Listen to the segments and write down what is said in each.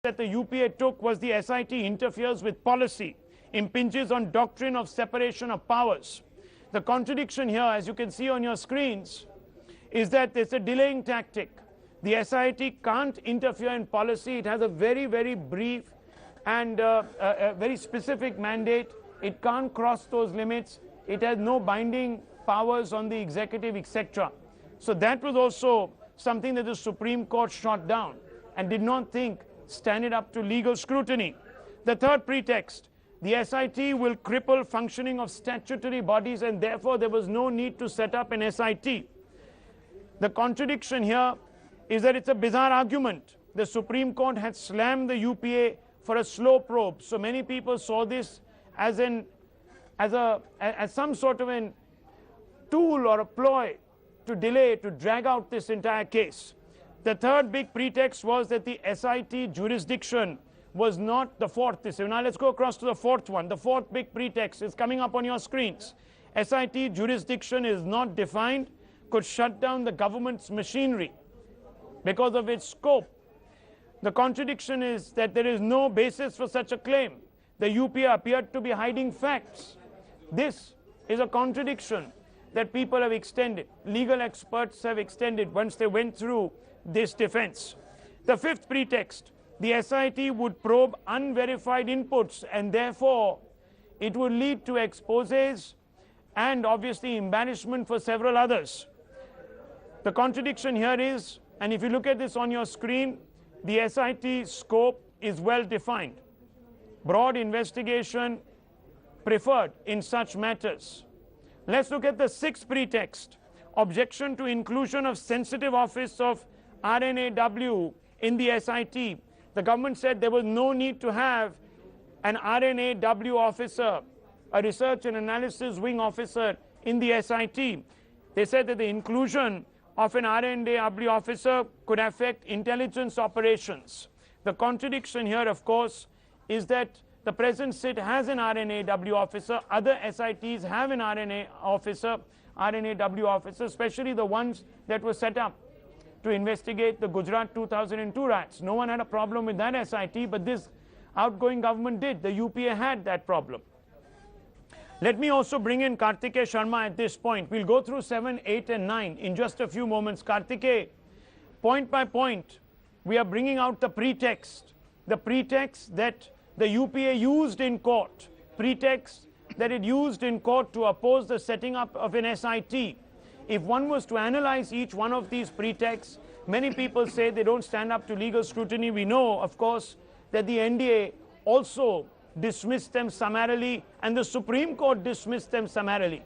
that the UPA took was the SIT interferes with policy, impinges on doctrine of separation of powers. The contradiction here, as you can see on your screens, is that it's a delaying tactic. The SIT can't interfere in policy. It has a very, very brief and a very specific mandate. It can't cross those limits. It has no binding powers on the executive, etc. So that was also something that the Supreme Court shot down and did not think stand up to legal scrutiny. The third pretext, the SIT will cripple functioning of statutory bodies and therefore there was no need to set up an SIT. The contradiction here is that it's a bizarre argument. The Supreme Court had slammed the UPA for a slow probe. So many people saw this as some sort of a tool or a ploy to delay, to drag out this entire case. The third big pretext was that the SIT jurisdiction was not the fourth. Now let's go across to the fourth one. The fourth big pretext is coming up on your screens. SIT jurisdiction is not defined, could shut down the government's machinery because of its scope. The contradiction is that there is no basis for such a claim. The UPA appeared to be hiding facts. This is a contradiction that people have extended, legal experts have extended once they went through this defense. The fifth pretext, the SIT would probe unverified inputs and therefore it would lead to exposés and obviously embarrassment for several others. The contradiction here is, and if you look at this on your screen, the SIT scope is well defined. Broad investigation preferred in such matters. Let's look at the sixth pretext, objection to inclusion of sensitive office of RNAW in the SIT. The government said there was no need to have an RNAW officer, a research and analysis wing officer in the SIT. They said that the inclusion of an RNAW officer could affect intelligence operations. The contradiction here, of course, is that the present SIT has an RNAW officer, other SITs have an RNAW officer, especially the ones that were set up to investigate the Gujarat 2002 riots. No one had a problem with that SIT, but this outgoing government did. The UPA had that problem. Let me also bring in Kartikeya Sharma at this point. We'll go through 7, 8 and 9 in just a few moments. Kartikeya, point by point, we are bringing out the pretext that the UPA used in court, pretext that it used in court to oppose the setting up of an SIT. If one was to analyze each one of these pretexts, many people say they don't stand up to legal scrutiny. We know, of course, that the NDA also dismissed them summarily and the Supreme Court dismissed them summarily.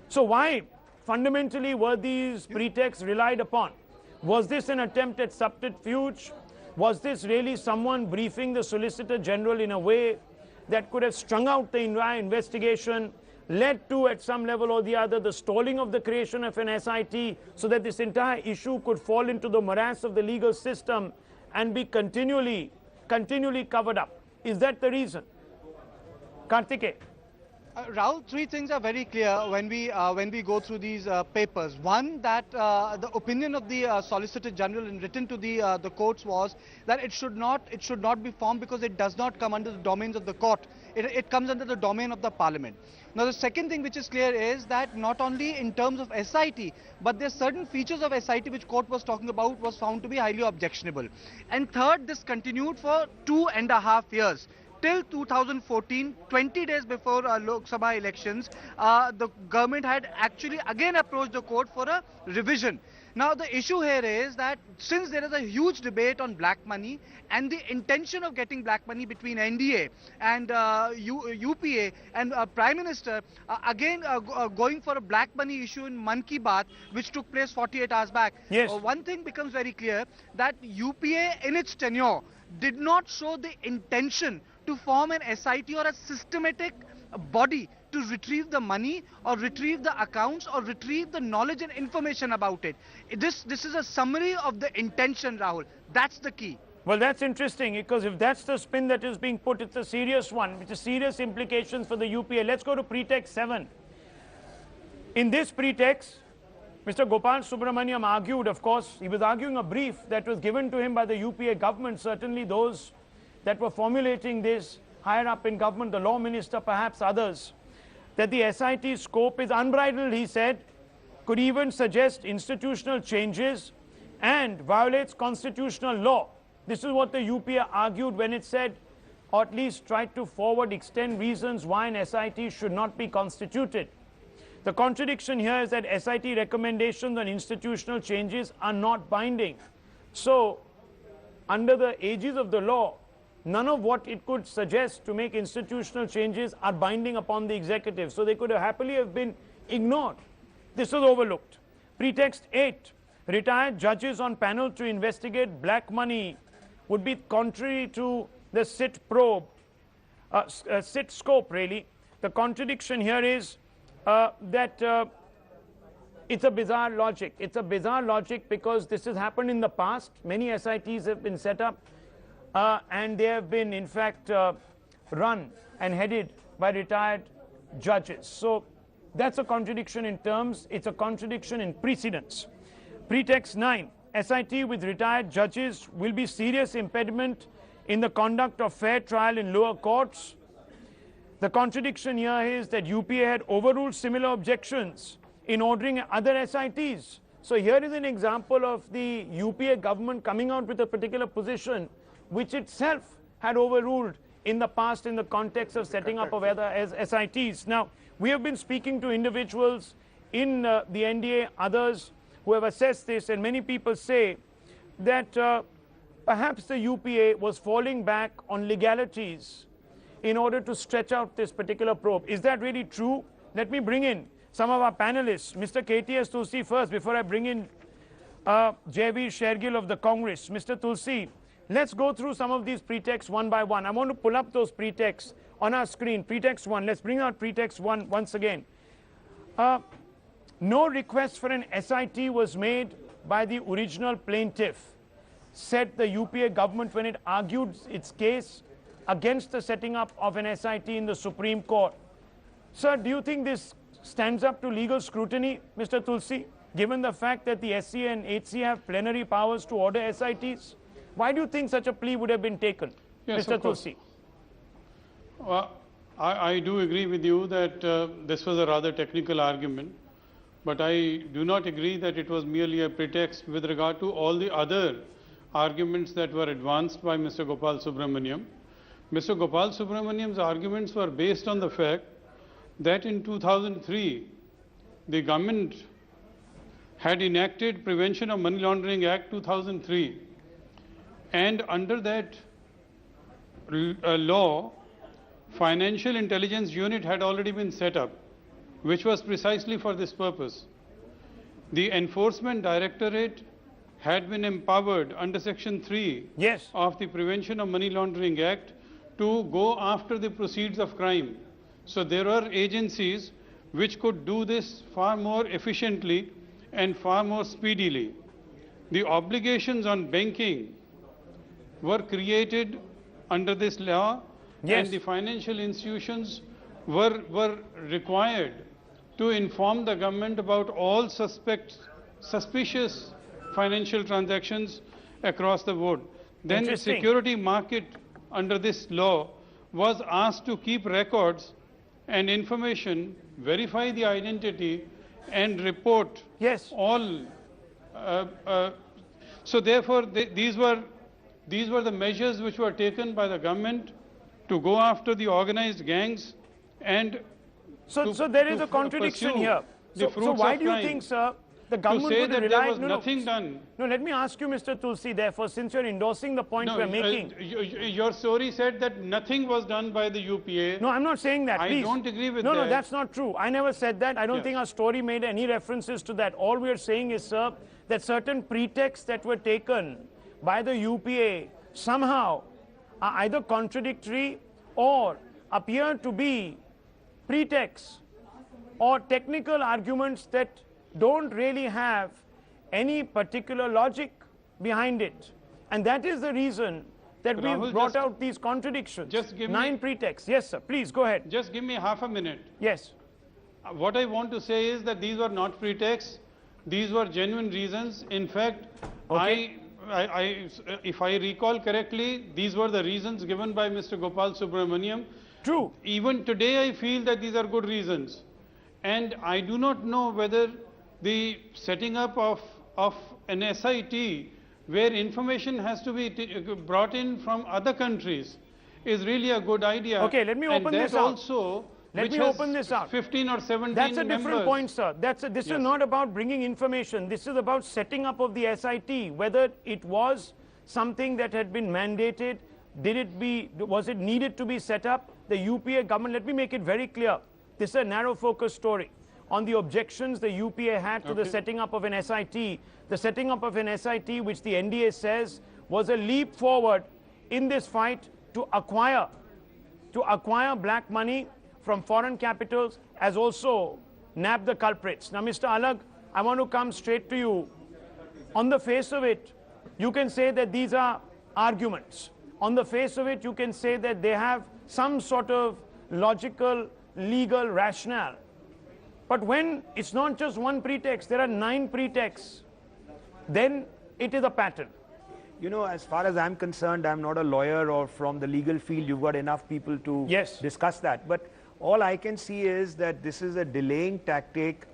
So why fundamentally were these pretexts relied upon? Was this an attempt at subterfuge? Was this really someone briefing the Solicitor General in a way that could have strung out the entire investigation, led to, at some level or the other, the stalling of the creation of an SIT so that this entire issue could fall into the morass of the legal system and be continually covered up? Is that the reason? Kartikeya. Rahul, three things are very clear when we go through these papers. One, that the opinion of the Solicitor General in written to the courts was that it should not be formed because it does not come under the domains of the court. It comes under the domain of the Parliament. Now, the second thing which is clear is that not only in terms of SIT, but there are certain features of SIT which court was talking about was found to be highly objectionable. And third, this continued for 2.5 years. Till 2014, 20 days before Lok Sabha elections, the government had actually again approached the court for a revision. Now, the issue here is that since there is a huge debate on black money and the intention of getting black money between NDA and UPA and Prime Minister, again going for a black money issue in Mann Ki Baat, which took place 48 hours back, yes. One thing becomes very clear, that UPA in its tenure did not show the intention to form an SIT or a systematic body to retrieve the money or retrieve the accounts or retrieve the knowledge and information about it. This is a summary of the intention, Rahul. That's the key. Well, that's interesting, because if that's the spin that is being put, it's a serious one, which is serious implications for the UPA. Let's go to pretext 7. In this pretext, Mr. Gopal Subramaniam argued, of course, he was arguing a brief that was given to him by the UPA government. Certainly those that were formulating this higher up in government, the law minister, perhaps others, that the SIT scope is unbridled, he said, could even suggest institutional changes and violates constitutional law. This is what the UPA argued when it said, or at least tried to extend reasons why an SIT should not be constituted. The contradiction here is that SIT recommendations on institutional changes are not binding. So, under the aegis of the law, none of what it could suggest to make institutional changes are binding upon the executive. So they could have happily have been ignored. This was overlooked. Pretext 8, retired judges on panel to investigate black money would be contrary to the SIT probe, SIT scope really. The contradiction here is that it's a bizarre logic. It's a bizarre logic because this has happened in the past. Many SITs have been set up and they have been in fact run and headed by retired judges. So that's a contradiction in terms, it's a contradiction in precedence. Pretext 9, SIT with retired judges will be serious impediment in the conduct of fair trial in lower courts. The contradiction here is that UPA had overruled similar objections in ordering other SITs. So here is an example of the UPA government coming out with a particular position which itself had overruled in the past in the context of setting up of other SITs. Now, we have been speaking to individuals in the NDA, others who have assessed this, and many people say that perhaps the UPA was falling back on legalities in order to stretch out this particular probe. Is that really true? Let me bring in some of our panelists. Mr. KTS Tulsi first, before I bring in Jaiveer Shergill of the Congress. Mr. Tulsi, let's go through some of these pretexts one by one. I want to pull up those pretexts on our screen. Pretext 1, let's bring out pretext 1 once again. No request for an SIT was made by the original plaintiff, said the UPA government when it argued its case against the setting up of an SIT in the Supreme Court. Sir, do you think this stands up to legal scrutiny, Mr. Tulsi, given the fact that the SC and HC have plenary powers to order SITs? Why do you think such a plea would have been taken, yes, Mr. Tulsi? Well, I do agree with you that this was a rather technical argument, but I do not agree that it was merely a pretext with regard to all the other arguments that were advanced by Mr. Gopal Subramaniam. Mr. Gopal Subramaniam's arguments were based on the fact that in 2003, the government had enacted Prevention of Money Laundering Act 2003, and under that law, Financial Intelligence Unit had already been set up, which was precisely for this purpose. The Enforcement Directorate had been empowered under Section 3 yes. of the Prevention of Money Laundering Act to go after the proceeds of crime. So there are agencies which could do this far more efficiently and far more speedily. The obligations on banking were created under this law, yes. and the financial institutions were required to inform the government about all suspicious financial transactions across the board. Then the security market under this law was asked to keep records and information, verify the identity and report yes. all. So therefore, these were the measures which were taken by the government to go after the organized gangs and so there is a contradiction here. So why do you think, sir, the government would would say that rely... there was nothing done. No, let me ask you, Mr. Tulsi, therefore, since you're endorsing the point we're making... your story said that nothing was done by the UPA. No, I'm not saying that, please. I don't agree with that. No, that's not true. I never said that. I don't think our story made any references to that. All we are saying is, sir, that certain pretexts that were taken by the UPA somehow are either contradictory or appear to be pretexts or technical arguments that don't really have any particular logic behind it. And that is the reason that Rahul, we've brought out these contradictions. Just give 9 me, pretexts. Yes, sir. Please, go ahead. Just give me half a minute. Yes. What I want to say is that these were not pretexts. These were genuine reasons. In fact, okay. if I recall correctly, these were the reasons given by Mr. Gopal Subramaniam. True. Even today, I feel that these are good reasons. And I do not know whether the setting up of an SIT where information has to be brought in from other countries is really a good idea. Okay, let me open this out. Also, let me open this out. 15 or 17 That's a different members. point, sir. This is not about bringing information. This is about setting up of the SIT, whether it was something that had been mandated, was it needed to be set up? The UPA government, let me make it very clear. This is a narrow focus story on the objections the UPA had to the setting up of an SIT. The setting up of an SIT, which the NDA says was a leap forward in this fight to acquire black money from foreign capitals, as also nab the culprits. Now, Mr. Alag, I want to come straight to you. On the face of it, you can say that these are arguments. On the face of it, you can say that they have some sort of logical, legal rationale. But when it's not just one pretext, there are 9 pretexts, then it is a pattern. You know, as far as I'm concerned, I'm not a lawyer or from the legal field. You've got enough people to discuss that. But all I can see is that this is a delaying tactic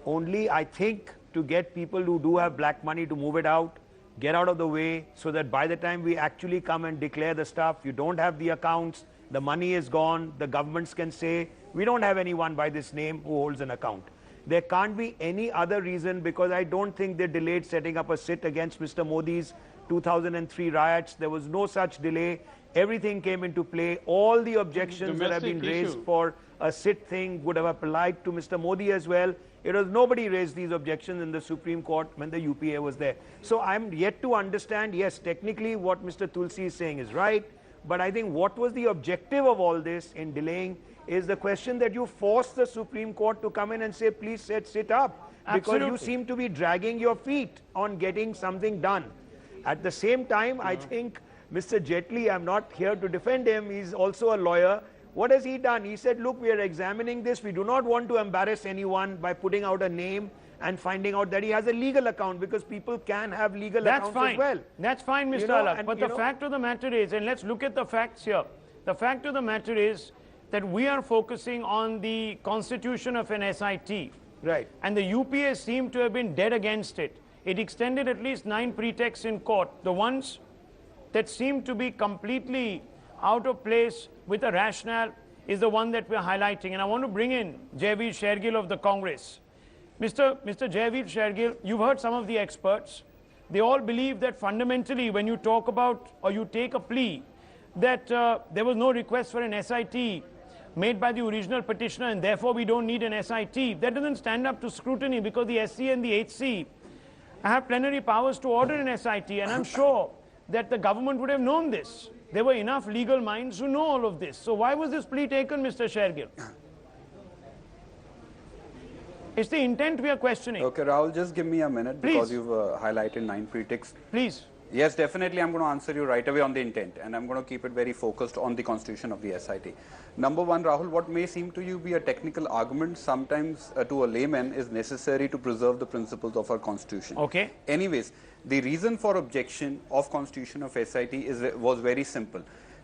only, I think, to get people who do have black money to move it out, get out of the way, so that by the time we actually come and declare the stuff, you don't have the accounts, the money is gone, the governments can say, we don't have anyone by this name who holds an account. There can't be any other reason, because I don't think they delayed setting up a sit against Mr. Modi's 2003 riots. There was no such delay. Everything came into play. All the objections that have been raised for a sit thing would have applied to Mr. Modi as well. It was nobody raised these objections in the Supreme Court when the UPA was there. So I'm yet to understand, yes, technically what Mr. Tulsi is saying is right, but I think what was the objective of all this in delaying is the question that you forced the Supreme Court to come in and say, please sit up. Because you seem to be dragging your feet on getting something done. At the same time, I think Mr. Jaitley, I'm not here to defend him, he's also a lawyer. What has he done? He said, look, we are examining this. We do not want to embarrass anyone by putting out a name and finding out that he has a legal account, because people can have legal accounts as well. That's fine, Mr. Alag. But the fact of the matter is, and let's look at the facts here. The fact of the matter is that we are focusing on the constitution of an SIT. Right. And the UPA seemed to have been dead against it. It extended at least 9 pretexts in court. The ones that seem to be completely out of place with a rationale is the one that we're highlighting. And I want to bring in Jaiveer Shergill of the Congress. Mr. Jaiveer Shergill, you've heard some of the experts. They all believe that fundamentally when you talk about or you take a plea that there was no request for an SIT made by the original petitioner and therefore we don't need an SIT, that doesn't stand up to scrutiny, because the SC and the HC have plenary powers to order an SIT, and I'm sure that the government would have known this. There were enough legal minds who know all of this. So why was this plea taken, Mr. Shergill? It's the intent we are questioning. Okay, Rahul, just give me a minute, because you've highlighted 9 pretexts. Please. Yes, definitely I'm going to answer you right away on the intent, and I'm going to keep it very focused on the constitution of the SIT. Number one, Rahul, what may seem to you be a technical argument, sometimes to a layman is necessary to preserve the principles of our constitution. Okay. Anyways, the reason for objection of constitution of SIT was very simple.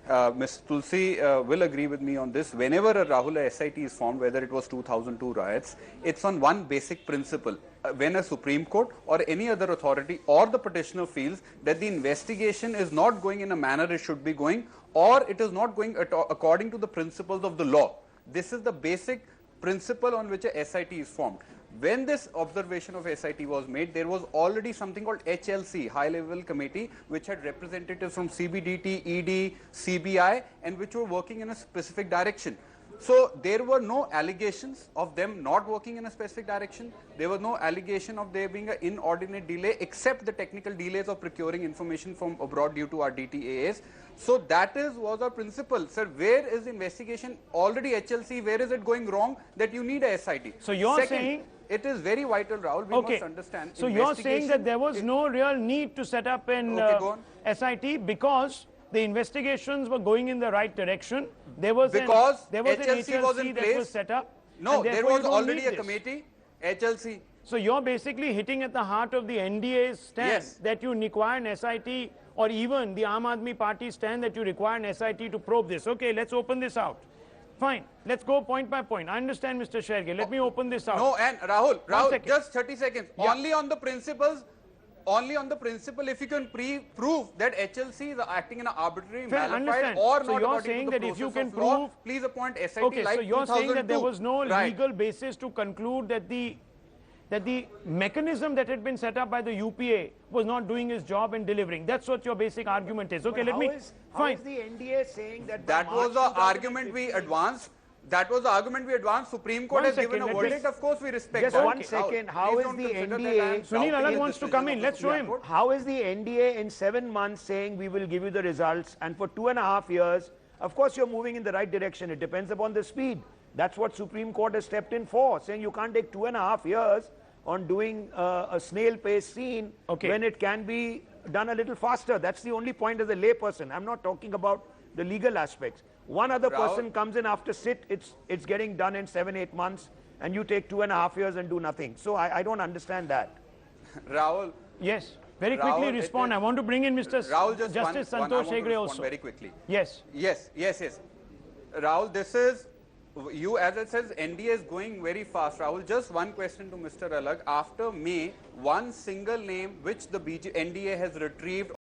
Ms. Tulsi will agree with me on this. Whenever a Rahul SIT is formed, whether it was 2002 riots, it's on one basic principle. When a Supreme Court or any other authority or the petitioner feels that the investigation is not going in a manner it should be going, or it is not going according to the principles of the law. This is the basic principle on which a SIT is formed. When this observation of SIT was made, there was already something called HLC, High Level Committee, which had representatives from CBDT, ED, CBI, and which were working in a specific direction. So there were no allegations of them not working in a specific direction. There was no allegation of there being an inordinate delay, except the technical delays of procuring information from abroad due to our DTAAs. So that was our principle. Sir, where is the investigation? Already HLC, where is it going wrong that you need a SIT? So you're saying... It is very vital, Rahul. We must understand. So you're saying that there was no real need to set up an SIT because the investigations were going in the right direction. There was because an HLC was in place. That was set up. No, there was already a committee. HLC. So you're basically hitting at the heart of the NDA's stand that you require an SIT, or even the Aam Aadmi Party stand that you require an SIT to probe this. Okay, let's open this out. Fine, let's go point by point. I understand, Mr. Shergill. Let me open this out. No, and Rahul, just 30 seconds. Yeah. Only on the principle, if you can prove that HLC is acting in an arbitrary, malified, or so not you're saying that if you can prove, please appoint SIT. Okay, like so you're saying that there was no right. legal basis to conclude that the mechanism that had been set up by the UPA was not doing its job and delivering. That's what your basic argument is. Okay, but let me. How is the NDA saying that? That was the argument we advanced. That was the argument we advanced. Supreme Court has given a verdict. Of course, we respect just that. 1 second. How is the NDA? Sunil Alagh wants to come in. Let's show him. How is the NDA in 7 months saying we will give you the results, and for 2.5 years, of course, you're moving in the right direction. It depends upon the speed. That's what Supreme Court has stepped in for, saying you can't take 2.5 years on doing a snail-paced scene when it can be done a little faster. That's the only point as a layperson. I'm not talking about the legal aspects. One other person comes in after sit, it's getting done in 7-8 months, and you take 2.5 years and do nothing. So I don't understand that. Rahul. Yes. Very quickly respond. I want to bring in Mr. Rahul, Justice Santosh Hegde also. Very quickly. Yes. Yes. Rahul, this is, you as it says, NDA is going very fast. Rahul, just one question to Mr. Alagh. After May, one single name which the NDA has retrieved